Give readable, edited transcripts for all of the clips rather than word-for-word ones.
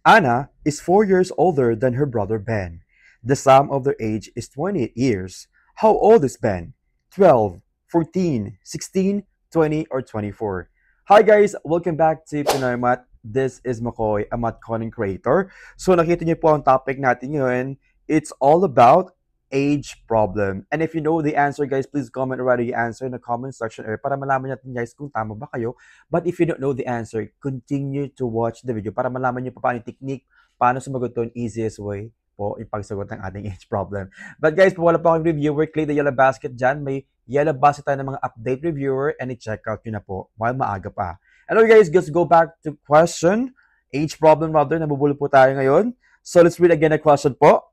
Anna is 4 years older than her brother Ben. The sum of their age is 28 years. How old is Ben? 12, 14, 16, 20, or 24? Hi guys! Welcome back to Pinoy Math. This is McCoy, a math content creator. So nakita niyo po ang topic natin ngayon. It's all about age problem. And if you know the answer guys, please comment already your answer in the comment section area para malaman natin guys kung tama ba kayo. But if you don't know the answer, continue to watch the video para malaman niyo pa paano yung technique, paano sumagot to, easiest way po yung pagsagot ng ating age problem. But guys, kung wala pa akong reviewer, click the yellow basket dyan. May yellow basket tayo ng mga update reviewer and i-check out nyo na po while maaga pa. Anyway guys, let's go back to question. Age problem rather, nabubulol po tayo ngayon. So let's read again the question po.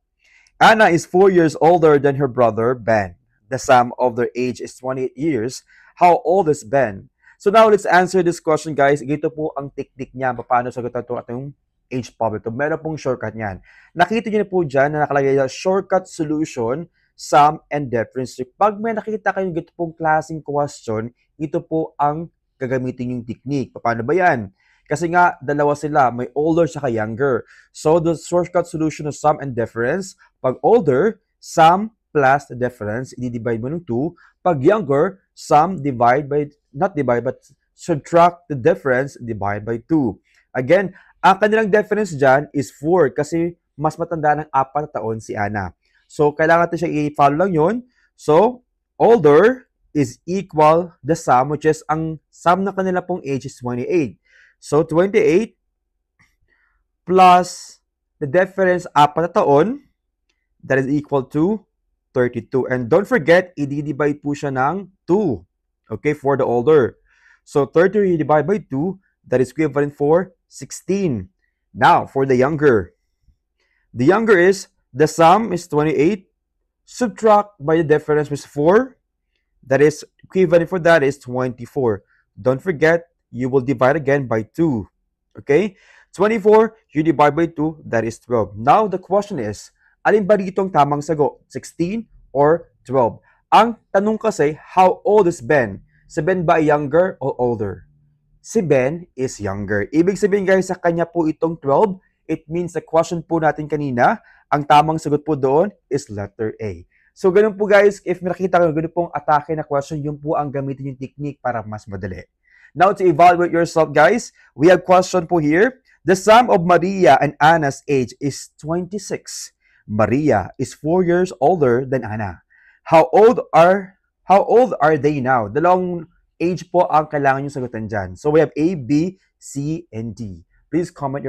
Anna is 4 years older than her brother, Ben. The sum of their age is 28 years. How old is Ben? So now, let's answer this question, guys. Ito po ang technique niya. Paano sagutan ito atong age problem. Ito, meron pong shortcut niyan. Nakita niyo na po dyan na nakalagay na shortcut solution, sum, and difference. Pag may nakita kayong ito pong klaseng question, ito po ang gagamitin yung technique. Paano ba yan? Kasi nga, dalawa sila. May older saka younger. So, the shortcut solution of sum and difference, pag older, sum plus the difference, i-divide mo ng 2. Pag younger, sum divide by, not divide, but subtract the difference, divide by 2. Again, ang kanilang difference dyan is 4 kasi mas matanda ng 4 na taon si Anna. So, kailangan natin siya i-follow lang yun. So, older is equal the sum, which is ang sum na kanila pong age is 28. So, 28 plus the difference 4 na taon, that is equal to 32. And don't forget, i-divide po siya ng 2. Okay, for the older. So, 30 divided by 2, that is equivalent for 16. Now, for the younger. The younger is, the sum is 28, subtract by the difference which is 4, that is equivalent for that is 24. Don't forget, you will divide again by 2. Okay? 24, you divide by 2, that is 12. Now, the question is, alin ba dito ang tamang sagot? 16 or 12? Ang tanong kasi, how old is Ben? Si Ben ba younger or older? Si Ben is younger. Ibig sabihin guys, sa kanya po itong 12, it means the question po natin kanina, ang tamang sagot po doon is letter A. So, ganun po guys, if nakita kayo, ganun pong atake na question, yun po ang gamitin yung technique para mas madali. Now, to evaluate yourself, guys, we have question po here. The sum of Maria and Anna's age is 26. Maria is 4 years older than Anna. How old are they now? Dalawang age po ang kailangan nyo sagutan dyan. So, we have A, B, C, and D. Please comment your